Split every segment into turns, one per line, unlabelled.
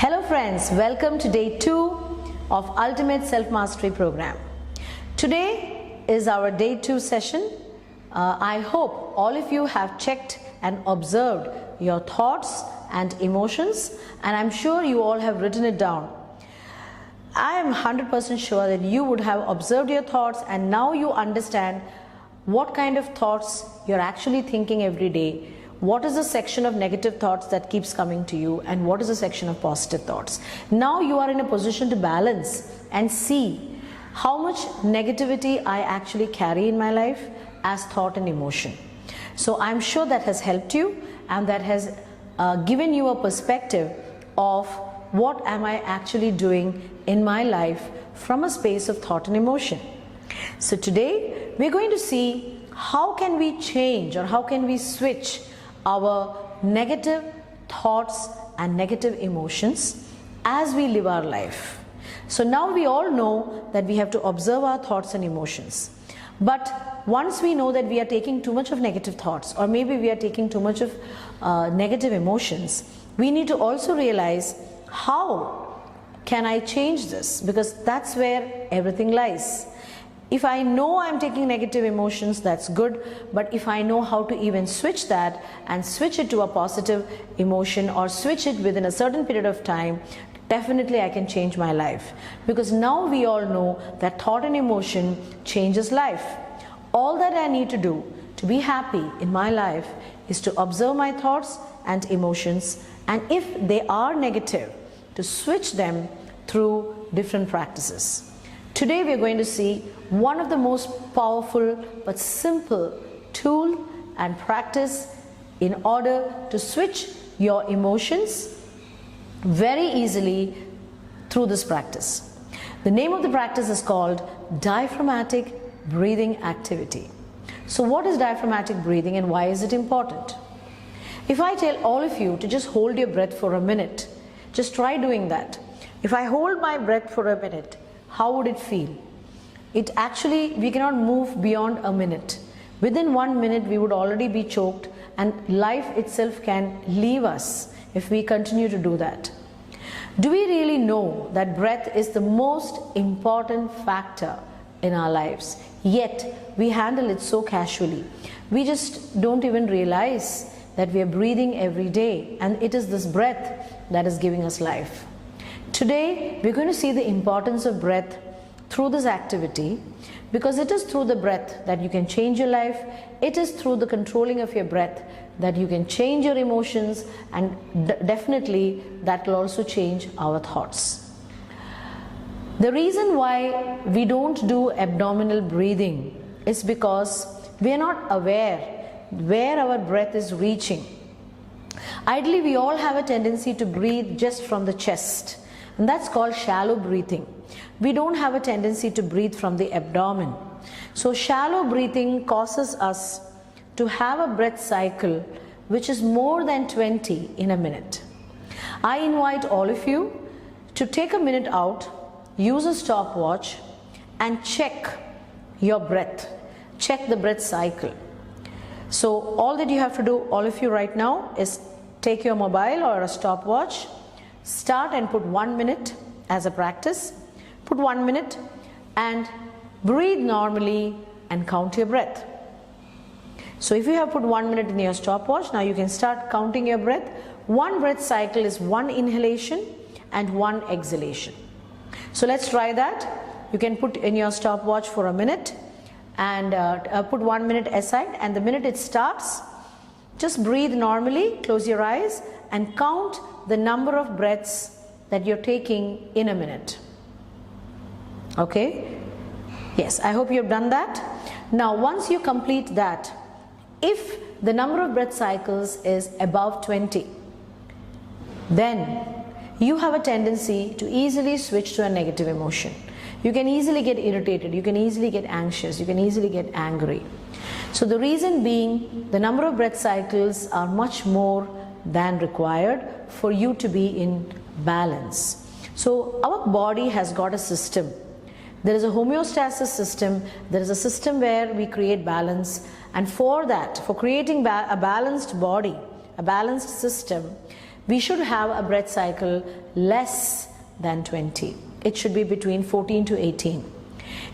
Hello friends, welcome to day 2 of Ultimate Self-Mastery Program. Today is our day 2 session. I hope all of you have checked and observed your thoughts and emotions, and I'm sure you all have written it down. I am 100% sure that you would have observed your thoughts and now you understand what kind of thoughts you're actually thinking every day. What is the section of negative thoughts that keeps coming to you and what is the section of positive thoughts? Now you are in a position to balance and see how much negativity I actually carry in my life as thought and emotion. So I'm sure that has helped you and that has given you a perspective of what am I actually doing in my life from a space of thought and emotion. So today we're going to see how can we change or how can we switch our negative thoughts and negative emotions as we live our life. So now we all know that we have to observe our thoughts and emotions. But once we know that we are taking too much of negative thoughts or maybe we are taking too much of negative emotions, we need to also realize how can I change this, because that's where everything lies. If I know I'm taking negative emotions, that's good, but if I know how to even switch that and switch it to a positive emotion or switch it within a certain period of time, definitely I can change my life. Because now we all know that thought and emotion changes life. All that I need to do to be happy in my life is to observe my thoughts and emotions, and if they are negative, to switch them through different practices. Today we are going to see one of the most powerful but simple tool and practice in order to switch your emotions very easily through this practice. The name of the practice is called diaphragmatic breathing activity. So what is diaphragmatic breathing and why is it important? If I tell all of you to just hold your breath for a minute, just try doing that. If I hold my breath for a minute, how would it feel? It actually, we cannot move beyond a minute. Within 1 minute we would already be choked and life itself can leave us if we continue to do that. Do we really know that breath is the most important factor in our lives? Yet we handle it so casually. We just don't even realize that we are breathing every day, and it is this breath that is giving us life. Today we're going to see the importance of breath through this activity, because it is through the breath that you can change your life. It is through the controlling of your breath that you can change your emotions, and definitely that will also change our thoughts. The reason why we don't do abdominal breathing is because we are not aware where our breath is reaching. Ideally, we all have a tendency to breathe just from the chest, and that's called shallow breathing. We don't have a tendency to breathe from the abdomen. So shallow breathing causes us to have a breath cycle which is more than 20 in a minute. I invite all of you to take a minute out, use a stopwatch and check your breath. Check the breath cycle. So all that you have to do, all of you right now, is take your mobile or a stopwatch, start and put 1 minute as a practice. Put 1 minute and breathe normally and count your breath. So if you have put 1 minute in your stopwatch, now you can start counting your breath. One breath cycle is 1 inhalation and 1 exhalation. So let's try that. You can put in your stopwatch for a minute and put 1 minute aside, and the minute it starts, just breathe normally, close your eyes and count the number of breaths that you're taking in a minute. Okay? Yes, I hope you've done that. Now once you complete that, if the number of breath cycles is above 20, then you have a tendency to easily switch to a negative emotion. You can easily get irritated, you can easily get anxious, you can easily get angry. So the reason being, the number of breath cycles are much more than required for you to be in balance. So our body has got a system. There is a homeostasis system. There is a system where we create balance, and for that, for creating a balanced body, a balanced system, we should have a breath cycle less than 20. It should be between 14 to 18.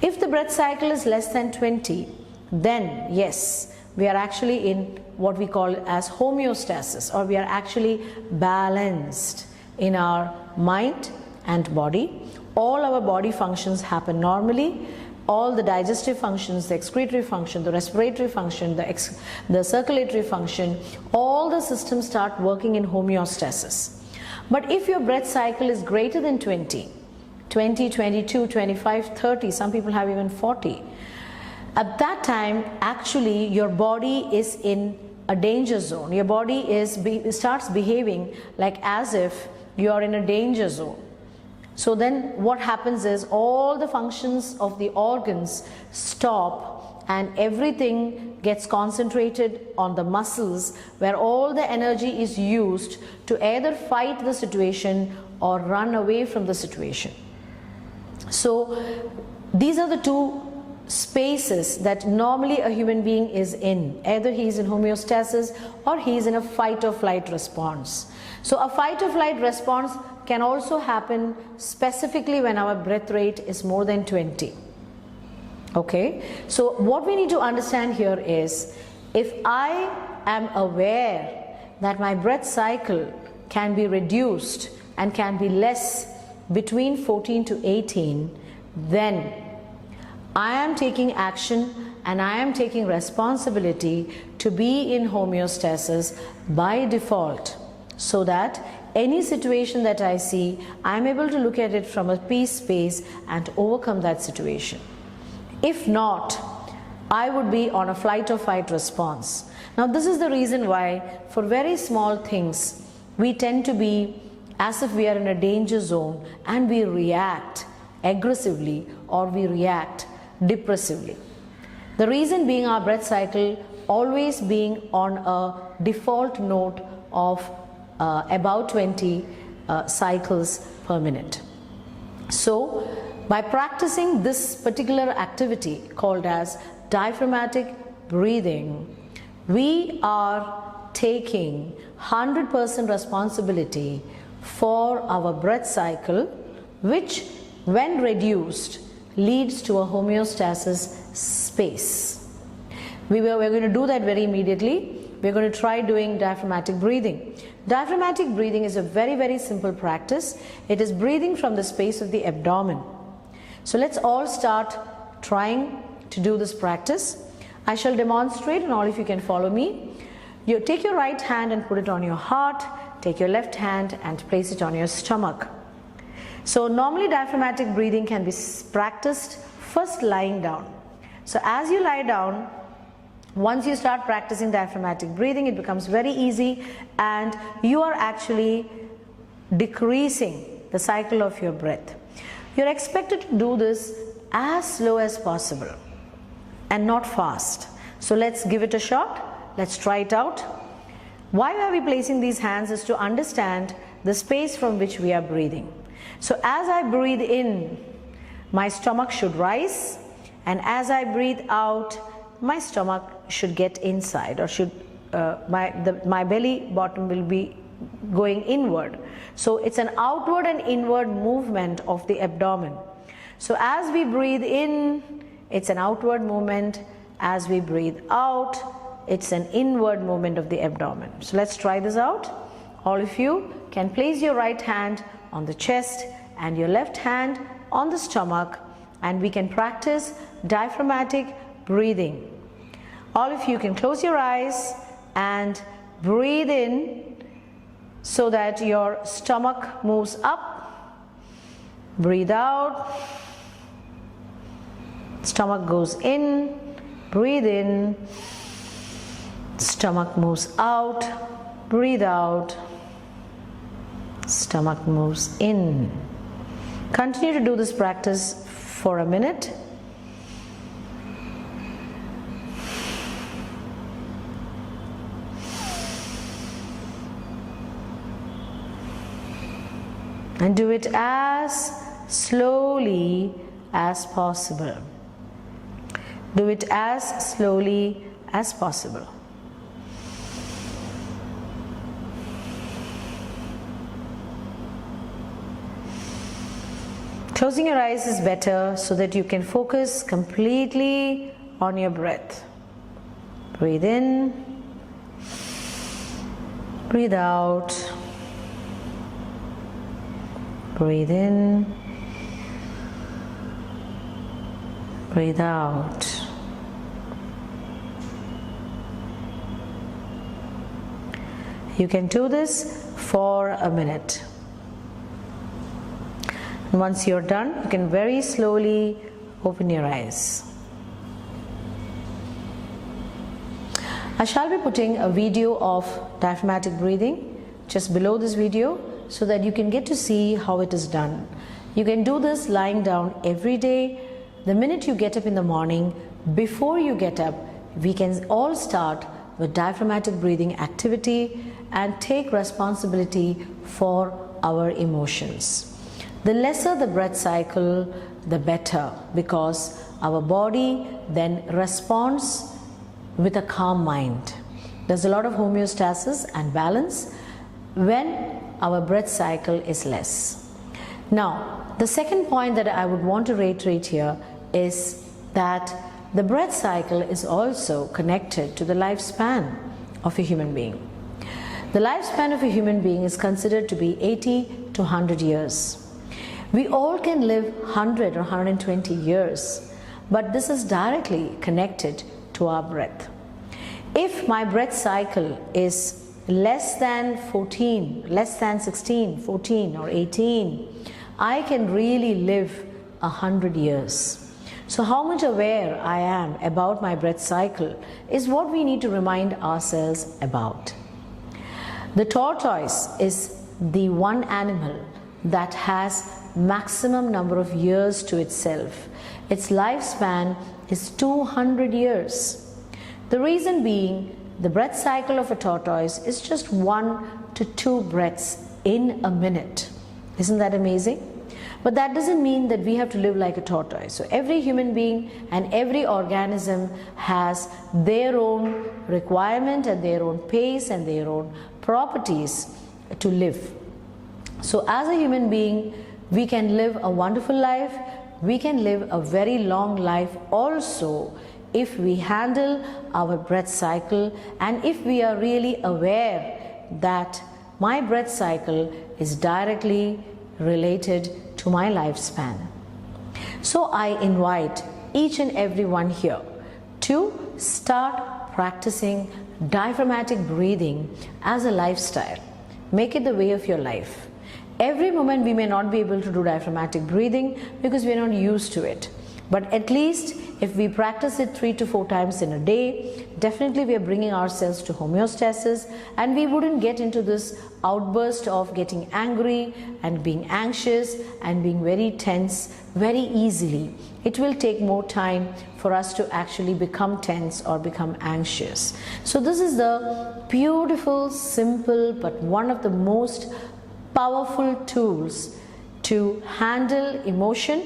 If the breath cycle is less than 20, then yes, we are actually in what we call as homeostasis, or we are actually balanced in our mind and body. All our body functions happen normally. All the digestive functions, the excretory function, the respiratory function, the circulatory function, all the systems start working in homeostasis. But if your breath cycle is greater than 20, 22, 25, 30, some people have even 40, at that time actually your body is in a danger zone. Your body starts behaving like as if you are in a danger zone. So then what happens is all the functions of the organs stop and everything gets concentrated on the muscles, where all the energy is used to either fight the situation or run away from the situation. So these are the two spaces that normally a human being is in. Either he is in homeostasis or he is in a fight or flight response. So a fight or flight response can also happen specifically when our breath rate is more than 20. Okay, so what we need to understand here is, if I am aware that my breath cycle can be reduced and can be less between 14 to 18, then I am taking action and I am taking responsibility to be in homeostasis by default, so that any situation that I see, I am able to look at it from a peace space and overcome that situation. If not, I would be on a flight or fight response. Now this is the reason why for very small things we tend to be as if we are in a danger zone and we react aggressively or we react depressively. The reason being our breath cycle always being on a default note of about 20 cycles per minute. So by practicing this particular activity called as diaphragmatic breathing, we are taking 100% responsibility for our breath cycle, which when reduced leads to a homeostasis space. We're going to do that very immediately. We're going to try doing diaphragmatic breathing. Diaphragmatic breathing is a very, very simple practice. It is breathing from the space of the abdomen. So let's all start trying to do this practice. I shall demonstrate and all of you can follow me. You take your right hand and put it on your heart. Take your left hand and place it on your stomach. So normally diaphragmatic breathing can be practiced first lying down. So as you lie down, once you start practicing diaphragmatic breathing, it becomes very easy and you are actually decreasing the cycle of your breath. You're expected to do this as slow as possible and not fast. So let's give it a shot. Let's try it out. Why are we placing these hands is to understand the space from which we are breathing. So as I breathe in, my stomach should rise, and as I breathe out, my stomach should get inside, or should my belly bottom will be going inward. So it's an outward and inward movement of the abdomen. So as we breathe in, it's an outward movement. As we breathe out, it's an inward movement of the abdomen. So let's try this out. All of you can place your right hand on the chest and your left hand on the stomach, and we can practice diaphragmatic breathing. All of you can close your eyes and breathe in so that your stomach moves up. Breathe out. Stomach goes in. Breathe in. Stomach moves out. Breathe out. Stomach moves in. Continue to do this practice for a minute. And do it as slowly as possible. Do it as slowly as possible. Closing your eyes is better so that you can focus completely on your breath. Breathe in, breathe out, breathe in, breathe out. You can do this for a minute. And once you're done, you can very slowly open your eyes. I shall be putting a video of diaphragmatic breathing just below this video so that you can get to see how it is done. You can do this lying down every day. The minute you get up in the morning, before you get up, we can all start with diaphragmatic breathing activity and take responsibility for our emotions. The lesser the breath cycle, the better, because our body then responds with a calm mind. There's a lot of homeostasis and balance when our breath cycle is less. Now, the second point that I would want to reiterate here is that the breath cycle is also connected to the lifespan of a human being. The lifespan of a human being is considered to be 80 to 100 years. We all can live 100 or 120 years, but this is directly connected to our breath. If my breath cycle is less than 14, less than 16, 14 or 18, I can really live 100 years. So how much aware I am about my breath cycle is what we need to remind ourselves about. The tortoise is the one animal that has maximum number of years to itself. Its lifespan is 200 years. The reason being, the breath cycle of a tortoise is just 1 to 2 breaths in a minute. Isn't that amazing? But that doesn't mean that we have to live like a tortoise. So every human being and every organism has their own requirement and their own pace and their own properties to live. So as a human being, we can live a wonderful life. We can live a very long life also if we handle our breath cycle and if we are really aware that my breath cycle is directly related to my lifespan. So I invite each and every one here to start practicing diaphragmatic breathing as a lifestyle. Make it the way of your life. Every moment we may not be able to do diaphragmatic breathing because we are not used to it. But at least if we practice it 3 to 4 times in a day, definitely we are bringing ourselves to homeostasis and we wouldn't get into this outburst of getting angry and being anxious and being very tense very easily. It will take more time for us to actually become tense or become anxious. So this is the beautiful, simple, but one of the most powerful tools to handle emotion,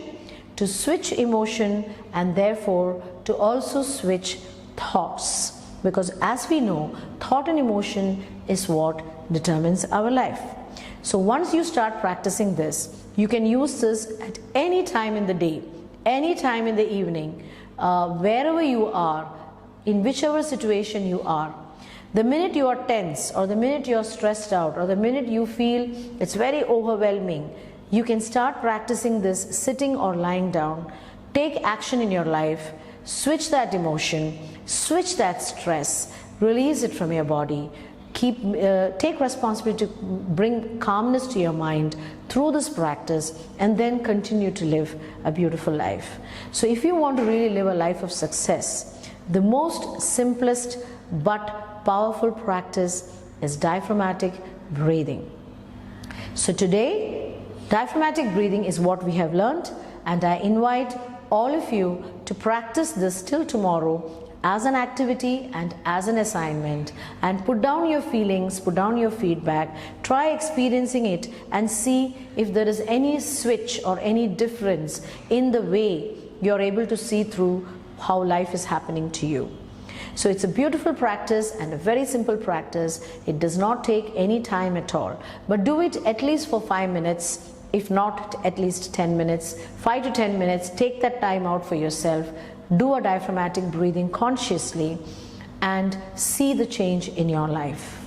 to switch emotion, and therefore to also switch thoughts, because as we know, thought and emotion is what determines our life. So once you start practicing this, you can use this at any time in the day, any time in the evening, wherever you are, in whichever situation you are. The minute you are tense, or the minute you are stressed out, or the minute you feel it's very overwhelming, you can start practicing this sitting or lying down. Take action in your life, switch that emotion, switch that stress, release it from your body. Take responsibility to bring calmness to your mind through this practice, and then continue to live a beautiful life. So if you want to really live a life of success, the most simplest but powerful practice is diaphragmatic breathing. So today, diaphragmatic breathing is what we have learned, and I invite all of you to practice this till tomorrow as an activity and as an assignment, and put down your feelings, put down your feedback, try experiencing it and see if there is any switch or any difference in the way you're able to see through how life is happening to you. So it's a beautiful practice and a very simple practice. It does not take any time at all, but do it at least for 5 minutes if not at least 10 minutes, 5 to 10 minutes. Take that time out for yourself. Do a diaphragmatic breathing consciously and see the change in your life.